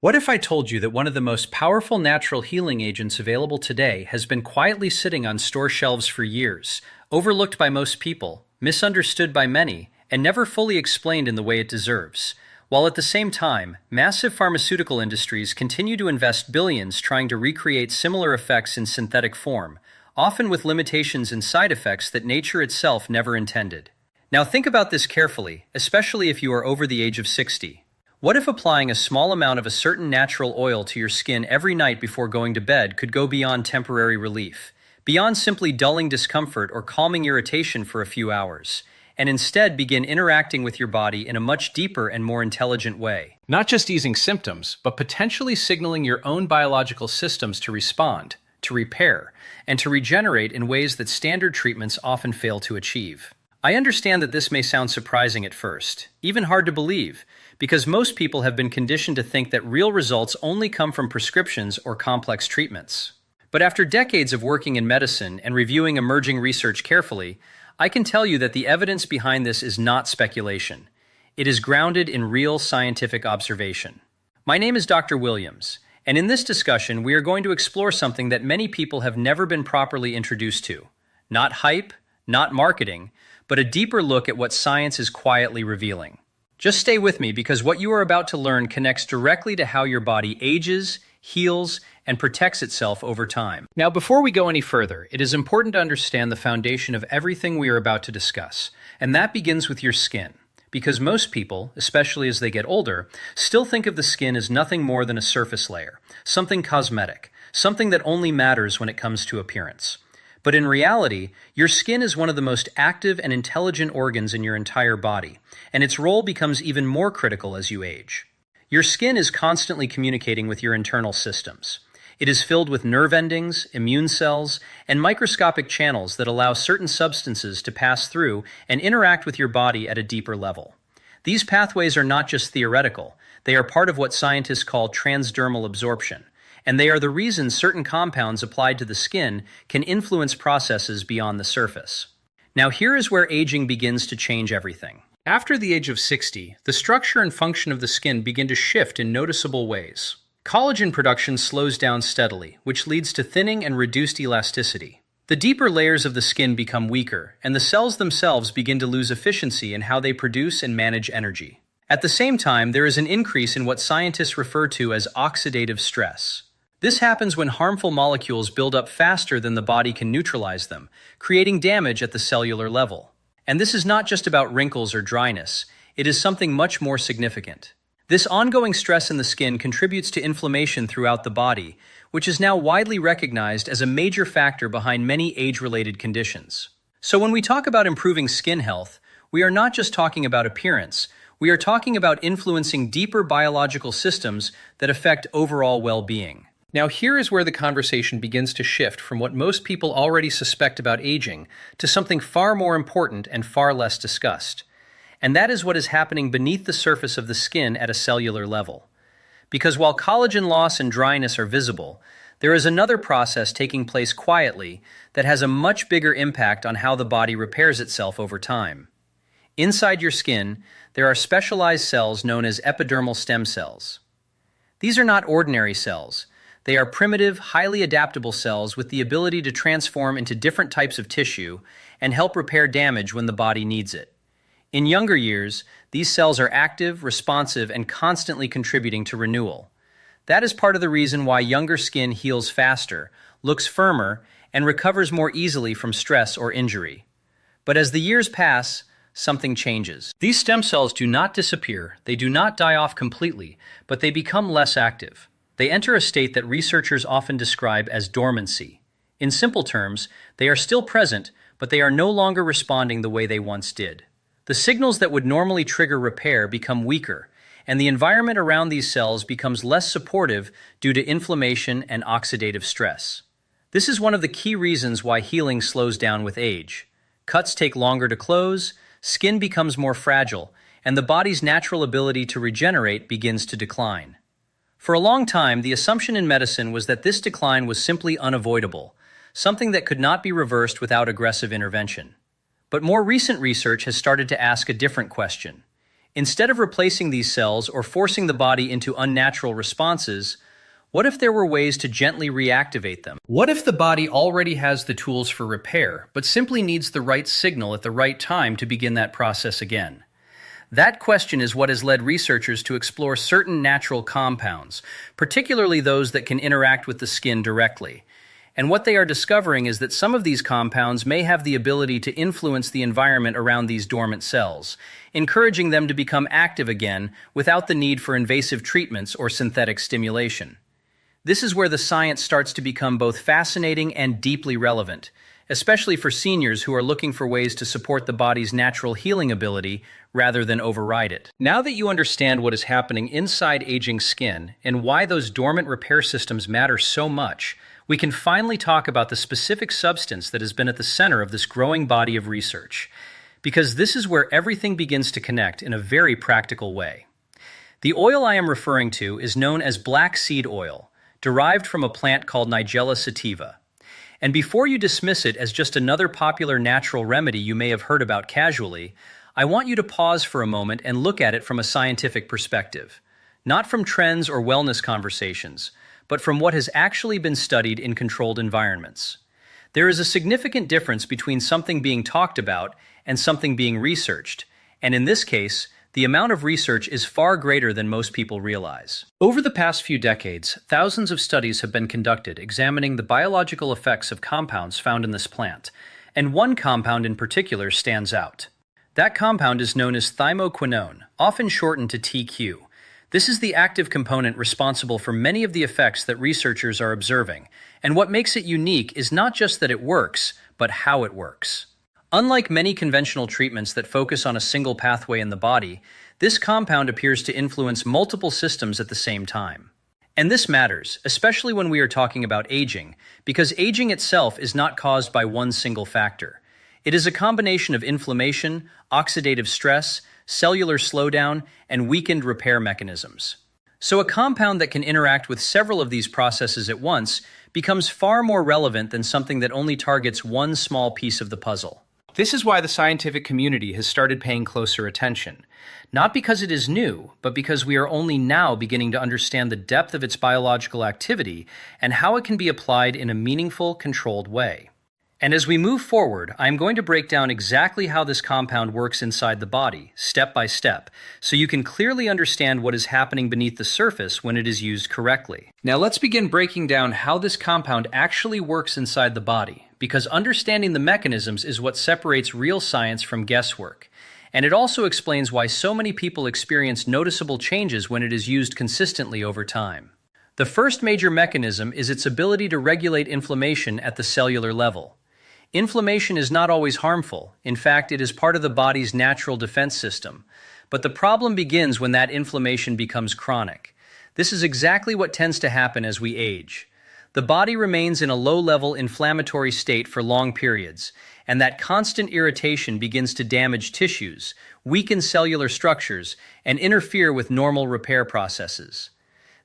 What if I told you that one of the most powerful natural healing agents available today has been quietly sitting on store shelves for years, overlooked by most people, misunderstood by many, and never fully explained in the way it deserves? While at the same time, massive pharmaceutical industries continue to invest billions trying to recreate similar effects in synthetic form, often with limitations and side effects that nature itself never intended. Now think about this carefully, especially if you are over the age of 60. What if applying a small amount of a certain natural oil to your skin every night before going to bed could go beyond temporary relief, beyond simply dulling discomfort or calming irritation for a few hours, and instead begin interacting with your body in a much deeper and more intelligent way? Not just easing symptoms, but potentially signaling your own biological systems to respond, to repair, and to regenerate in ways that standard treatments often fail to achieve. I understand that this may sound surprising at first, even hard to believe, because most people have been conditioned to think that real results only come from prescriptions or complex treatments. But after decades of working in medicine and reviewing emerging research carefully, I can tell you that the evidence behind this is not speculation. It is grounded in real scientific observation. My name is Dr. Williams, and in this discussion we are going to explore something that many people have never been properly introduced to. Not hype, not marketing, but a deeper look at what science is quietly revealing. Just stay with me because what you are about to learn connects directly to how your body ages, heals, and protects itself over time. Now, before we go any further, it is important to understand the foundation of everything we are about to discuss, and that begins with your skin. Because most people, especially as they get older, still think of the skin as nothing more than a surface layer, something cosmetic, something that only matters when it comes to appearance. But in reality, your skin is one of the most active and intelligent organs in your entire body, and its role becomes even more critical as you age. Your skin is constantly communicating with your internal systems. It is filled with nerve endings, immune cells, and microscopic channels that allow certain substances to pass through and interact with your body at a deeper level. These pathways are not just theoretical, they are part of what scientists call transdermal absorption, and they are the reason certain compounds applied to the skin can influence processes beyond the surface. Now here is where aging begins to change everything. After the age of 60, the structure and function of the skin begin to shift in noticeable ways. Collagen production slows down steadily, which leads to thinning and reduced elasticity. The deeper layers of the skin become weaker, and the cells themselves begin to lose efficiency in how they produce and manage energy. At the same time, there is an increase in what scientists refer to as oxidative stress. This happens when harmful molecules build up faster than the body can neutralize them, creating damage at the cellular level. And this is not just about wrinkles or dryness, it is something much more significant. This ongoing stress in the skin contributes to inflammation throughout the body, which is now widely recognized as a major factor behind many age-related conditions. So when we talk about improving skin health, we are not just talking about appearance, we are talking about influencing deeper biological systems that affect overall well-being. Now here is where the conversation begins to shift from what most people already suspect about aging to something far more important and far less discussed. And that is what is happening beneath the surface of the skin at a cellular level. Because while collagen loss and dryness are visible, there is another process taking place quietly that has a much bigger impact on how the body repairs itself over time. Inside your skin, there are specialized cells known as epidermal stem cells. These are not ordinary cells. They are primitive, highly adaptable cells with the ability to transform into different types of tissue and help repair damage when the body needs it. In younger years, these cells are active, responsive, and constantly contributing to renewal. That is part of the reason why younger skin heals faster, looks firmer, and recovers more easily from stress or injury. But as the years pass, something changes. These stem cells do not disappear, they do not die off completely, but they become less active. They enter a state that researchers often describe as dormancy. In simple terms, they are still present, but they are no longer responding the way they once did. The signals that would normally trigger repair become weaker, and the environment around these cells becomes less supportive due to inflammation and oxidative stress. This is one of the key reasons why healing slows down with age. Cuts take longer to close, skin becomes more fragile, and the body's natural ability to regenerate begins to decline. For a long time, the assumption in medicine was that this decline was simply unavoidable, something that could not be reversed without aggressive intervention. But more recent research has started to ask a different question. Instead of replacing these cells or forcing the body into unnatural responses, what if there were ways to gently reactivate them? What if the body already has the tools for repair, but simply needs the right signal at the right time to begin that process again? That question is what has led researchers to explore certain natural compounds, particularly those that can interact with the skin directly. And what they are discovering is that some of these compounds may have the ability to influence the environment around these dormant cells, encouraging them to become active again without the need for invasive treatments or synthetic stimulation. This is where the science starts to become both fascinating and deeply relevant, especially for seniors who are looking for ways to support the body's natural healing ability rather than override it. Now that you understand what is happening inside aging skin and why those dormant repair systems matter so much, we can finally talk about the specific substance that has been at the center of this growing body of research, because this is where everything begins to connect in a very practical way. The oil I am referring to is known as black seed oil, derived from a plant called Nigella sativa. And before you dismiss it as just another popular natural remedy you may have heard about casually, I want you to pause for a moment and look at it from a scientific perspective. Not from trends or wellness conversations, but from what has actually been studied in controlled environments. There is a significant difference between something being talked about and something being researched, and in this case, the amount of research is far greater than most people realize. Over the past few decades, thousands of studies have been conducted examining the biological effects of compounds found in this plant, and one compound in particular stands out. That compound is known as thymoquinone, often shortened to TQ. This is the active component responsible for many of the effects that researchers are observing, and what makes it unique is not just that it works, but how it works. Unlike many conventional treatments that focus on a single pathway in the body, this compound appears to influence multiple systems at the same time. And this matters, especially when we are talking about aging, because aging itself is not caused by one single factor. It is a combination of inflammation, oxidative stress, cellular slowdown, and weakened repair mechanisms. So a compound that can interact with several of these processes at once becomes far more relevant than something that only targets one small piece of the puzzle. This is why the scientific community has started paying closer attention. Not because it is new, but because we are only now beginning to understand the depth of its biological activity and how it can be applied in a meaningful, controlled way. And as we move forward, I'm going to break down exactly how this compound works inside the body, step by step, so you can clearly understand what is happening beneath the surface when it is used correctly. Now let's begin breaking down how this compound actually works inside the body, because understanding the mechanisms is what separates real science from guesswork. And it also explains why so many people experience noticeable changes when it is used consistently over time. The first major mechanism is its ability to regulate inflammation at the cellular level. Inflammation is not always harmful. In fact, it is part of the body's natural defense system. But the problem begins when that inflammation becomes chronic. This is exactly what tends to happen as we age. The body remains in a low-level inflammatory state for long periods, and that constant irritation begins to damage tissues, weaken cellular structures, and interfere with normal repair processes.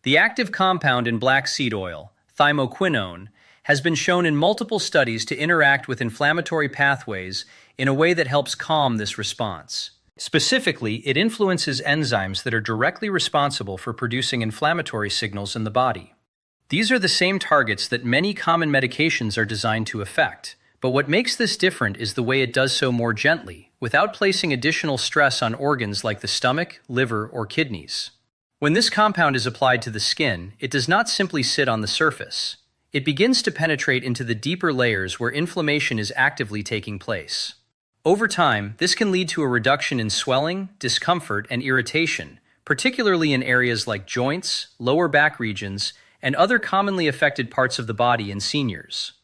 The active compound in black seed oil, thymoquinone, has been shown in multiple studies to interact with inflammatory pathways in a way that helps calm this response. Specifically, it influences enzymes that are directly responsible for producing inflammatory signals in the body. These are the same targets that many common medications are designed to affect, but what makes this different is the way it does so more gently, without placing additional stress on organs like the stomach, liver, or kidneys. When this compound is applied to the skin, it does not simply sit on the surface. It begins to penetrate into the deeper layers where inflammation is actively taking place. Over time, this can lead to a reduction in swelling, discomfort, and irritation, particularly in areas like joints, lower back regions, and other commonly affected parts of the body in seniors.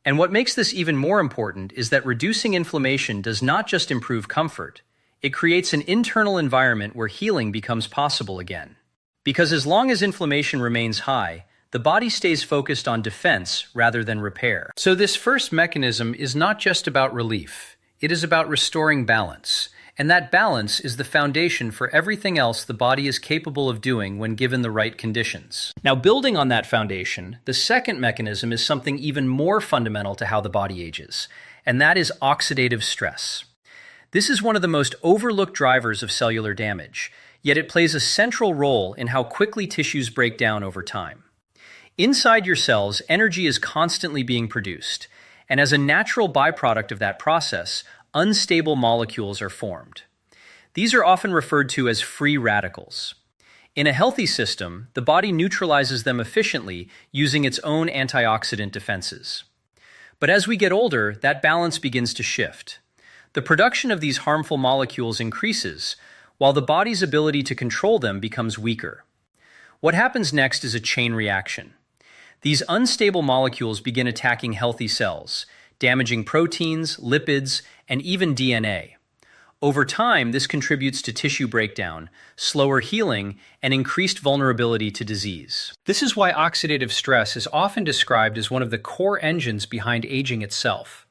And what makes this even more important is that reducing inflammation does not just improve comfort, it creates an internal environment where healing becomes possible again. Because as long as inflammation remains high, the body stays focused on defense rather than repair. So this first mechanism is not just about relief. It is about restoring balance. And that balance is the foundation for everything else the body is capable of doing when given the right conditions. Now, building on that foundation, the second mechanism is something even more fundamental to how the body ages, and that is oxidative stress. This is one of the most overlooked drivers of cellular damage, yet it plays a central role in how quickly tissues break down over time. Inside your cells, energy is constantly being produced, and as a natural byproduct of that process, unstable molecules are formed. These are often referred to as free radicals. In a healthy system, the body neutralizes them efficiently using its own antioxidant defenses. But as we get older, that balance begins to shift. The production of these harmful molecules increases, while the body's ability to control them becomes weaker. What happens next is a chain reaction. These unstable molecules begin attacking healthy cells, damaging proteins, lipids, and even DNA. Over time, this contributes to tissue breakdown, slower healing, and increased vulnerability to disease. This is why oxidative stress is often described as one of the core engines behind aging itself.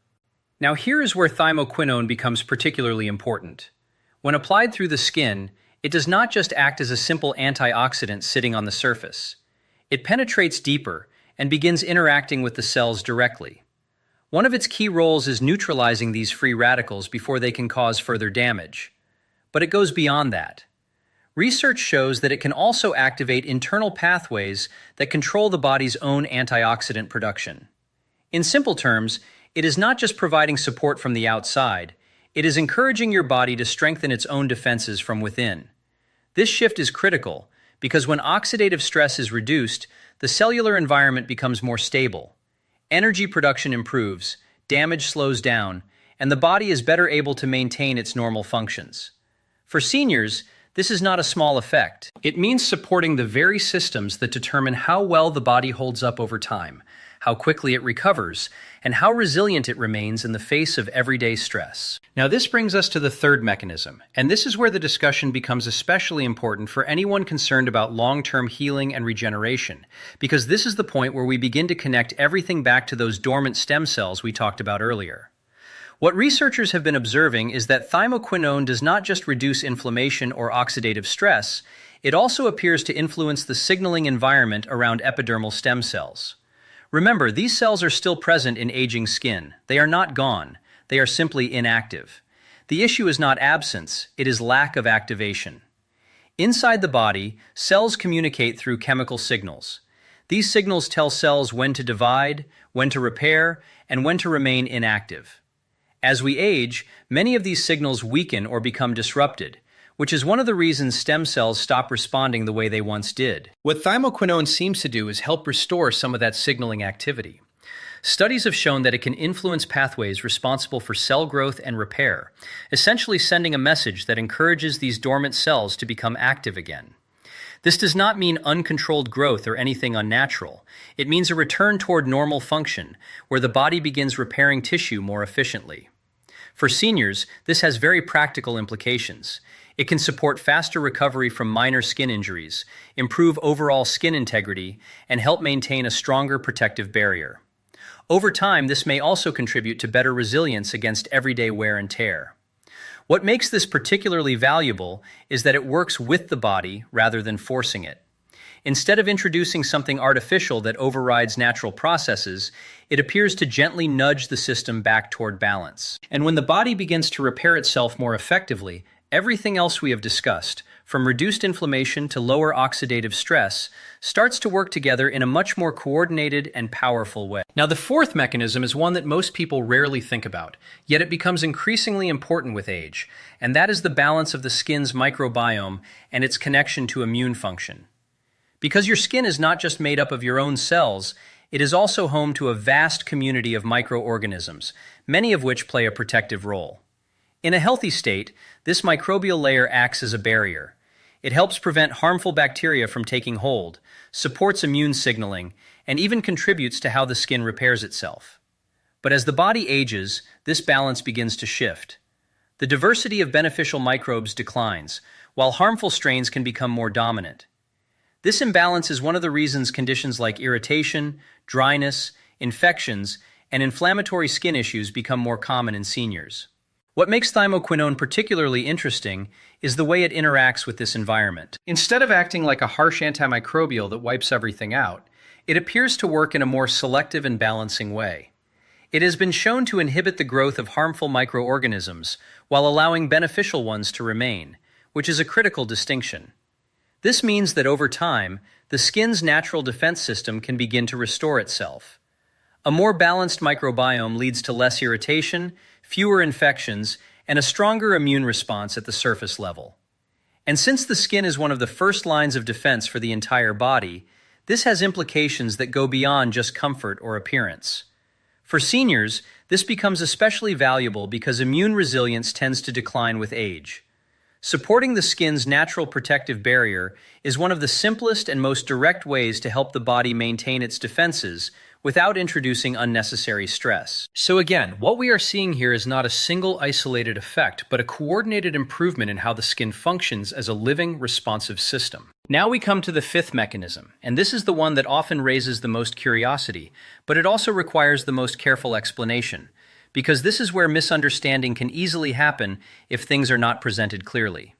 Now here is where thymoquinone becomes particularly important. When applied through the skin, it does not just act as a simple antioxidant sitting on the surface. It penetrates deeper and begins interacting with the cells directly. One of its key roles is neutralizing these free radicals before they can cause further damage. But it goes beyond that. Research shows that it can also activate internal pathways that control the body's own antioxidant production. In simple terms, it is not just providing support from the outside, it is encouraging your body to strengthen its own defenses from within. This shift is critical because when oxidative stress is reduced, the cellular environment becomes more stable. Energy production improves, damage slows down, and the body is better able to maintain its normal functions. For seniors, this is not a small effect. It means supporting the very systems that determine how well the body holds up over time, how quickly it recovers, and how resilient it remains in the face of everyday stress. Now this brings us to the third mechanism, and this is where the discussion becomes especially important for anyone concerned about long-term healing and regeneration, because this is the point where we begin to connect everything back to those dormant stem cells we talked about earlier. What researchers have been observing is that thymoquinone does not just reduce inflammation or oxidative stress, it also appears to influence the signaling environment around epidermal stem cells. Remember, these cells are still present in aging skin. They are not gone. They are simply inactive. The issue is not absence, it is lack of activation. Inside the body, cells communicate through chemical signals. These signals tell cells when to divide, when to repair, and when to remain inactive. As we age, many of these signals weaken or become disrupted, which is one of the reasons stem cells stop responding the way they once did. What thymoquinone seems to do is help restore some of that signaling activity. Studies have shown that it can influence pathways responsible for cell growth and repair, essentially sending a message that encourages these dormant cells to become active again. This does not mean uncontrolled growth or anything unnatural. It means a return toward normal function, where the body begins repairing tissue more efficiently. For seniors, this has very practical implications. It can support faster recovery from minor skin injuries, improve overall skin integrity, and help maintain a stronger protective barrier. Over time, this may also contribute to better resilience against everyday wear and tear. What makes this particularly valuable is that it works with the body rather than forcing it. Instead of introducing something artificial that overrides natural processes, it appears to gently nudge the system back toward balance. And when the body begins to repair itself more effectively, everything else we have discussed, from reduced inflammation to lower oxidative stress, starts to work together in a much more coordinated and powerful way. Now, the fourth mechanism is one that most people rarely think about, yet it becomes increasingly important with age, and that is the balance of the skin's microbiome and its connection to immune function. Because your skin is not just made up of your own cells, it is also home to a vast community of microorganisms, many of which play a protective role. In a healthy state, this microbial layer acts as a barrier. It helps prevent harmful bacteria from taking hold, supports immune signaling, and even contributes to how the skin repairs itself. But as the body ages, this balance begins to shift. The diversity of beneficial microbes declines, while harmful strains can become more dominant. This imbalance is one of the reasons conditions like irritation, dryness, infections, and inflammatory skin issues become more common in seniors. What makes thymoquinone particularly interesting is the way it interacts with this environment. Instead of acting like a harsh antimicrobial that wipes everything out, it appears to work in a more selective and balancing way. It has been shown to inhibit the growth of harmful microorganisms while allowing beneficial ones to remain, which is a critical distinction. This means that over time, the skin's natural defense system can begin to restore itself. A more balanced microbiome leads to less irritation, fewer infections, and a stronger immune response at the surface level. And since the skin is one of the first lines of defense for the entire body, this has implications that go beyond just comfort or appearance. For seniors, this becomes especially valuable because immune resilience tends to decline with age. Supporting the skin's natural protective barrier is one of the simplest and most direct ways to help the body maintain its defenses without introducing unnecessary stress. So again, what we are seeing here is not a single isolated effect, but a coordinated improvement in how the skin functions as a living, responsive system. Now we come to the fifth mechanism, and this is the one that often raises the most curiosity, but it also requires the most careful explanation, because this is where misunderstanding can easily happen if things are not presented clearly.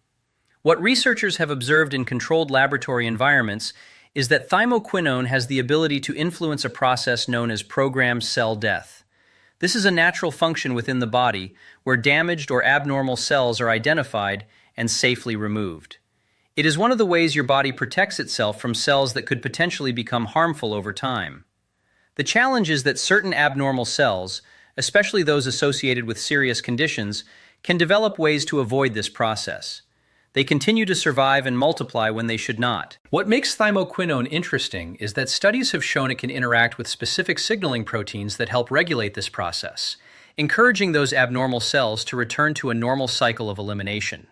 What researchers have observed in controlled laboratory environments is that thymoquinone has the ability to influence a process known as programmed cell death. This is a natural function within the body where damaged or abnormal cells are identified and safely removed. It is one of the ways your body protects itself from cells that could potentially become harmful over time. The challenge is that certain abnormal cells, especially those associated with serious conditions, can develop ways to avoid this process. They continue to survive and multiply when they should not. What makes thymoquinone interesting is that studies have shown it can interact with specific signaling proteins that help regulate this process, encouraging those abnormal cells to return to a normal cycle of elimination.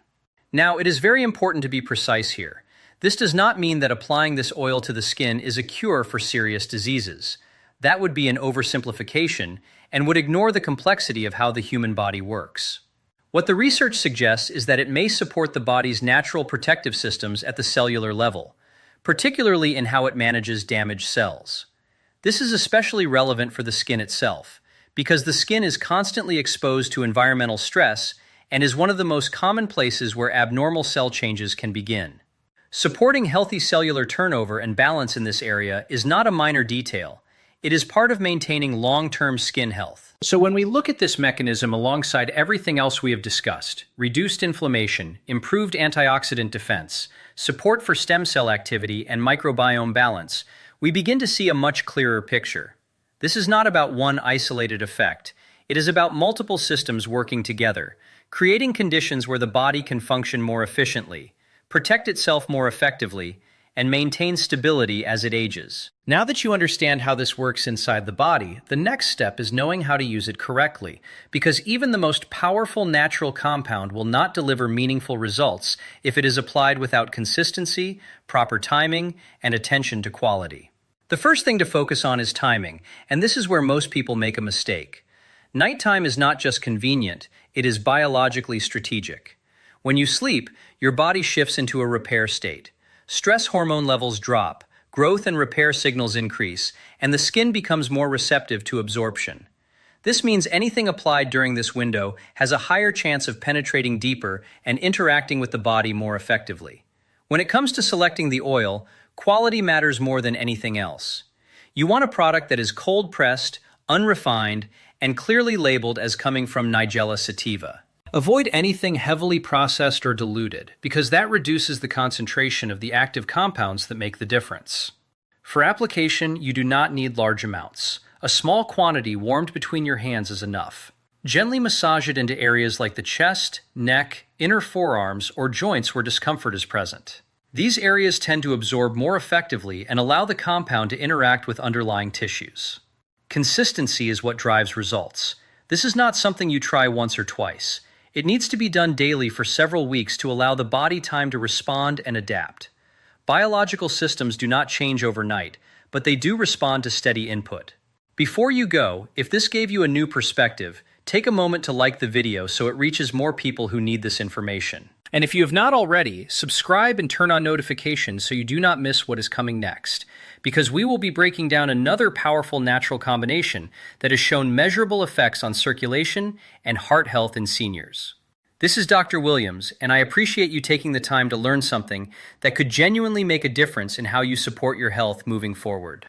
Now, it is very important to be precise here. This does not mean that applying this oil to the skin is a cure for serious diseases. That would be an oversimplification and would ignore the complexity of how the human body works. What the research suggests is that it may support the body's natural protective systems at the cellular level, particularly in how it manages damaged cells. This is especially relevant for the skin itself, because the skin is constantly exposed to environmental stress and is one of the most common places where abnormal cell changes can begin. Supporting healthy cellular turnover and balance in this area is not a minor detail. It is part of maintaining long-term skin health. So when we look at this mechanism alongside everything else we have discussed, reduced inflammation, improved antioxidant defense, support for stem cell activity, and microbiome balance, we begin to see a much clearer picture. This is not about one isolated effect. It is about multiple systems working together, creating conditions where the body can function more efficiently, protect itself more effectively, and maintain stability as it ages. Now that you understand how this works inside the body, the next step is knowing how to use it correctly, because even the most powerful natural compound will not deliver meaningful results if it is applied without consistency, proper timing, and attention to quality. The first thing to focus on is timing, and this is where most people make a mistake. Nighttime is not just convenient, it is biologically strategic. When you sleep, your body shifts into a repair state. Stress hormone levels drop, growth and repair signals increase, and the skin becomes more receptive to absorption. This means anything applied during this window has a higher chance of penetrating deeper and interacting with the body more effectively. When it comes to selecting the oil, quality matters more than anything else. You want a product that is cold-pressed, unrefined, and clearly labeled as coming from Nigella sativa. Avoid anything heavily processed or diluted, because that reduces the concentration of the active compounds that make the difference. For application, you do not need large amounts. A small quantity warmed between your hands is enough. Gently massage it into areas like the chest, neck, inner forearms, or joints where discomfort is present. These areas tend to absorb more effectively and allow the compound to interact with underlying tissues. Consistency is what drives results. This is not something you try once or twice. It needs to be done daily for several weeks to allow the body time to respond and adapt. Biological systems do not change overnight, but they do respond to steady input. Before you go, if this gave you a new perspective, take a moment to like the video so it reaches more people who need this information. And if you have not already, subscribe and turn on notifications so you do not miss what is coming next, because we will be breaking down another powerful natural combination that has shown measurable effects on circulation and heart health in seniors. This is Dr. Williams, and I appreciate you taking the time to learn something that could genuinely make a difference in how you support your health moving forward.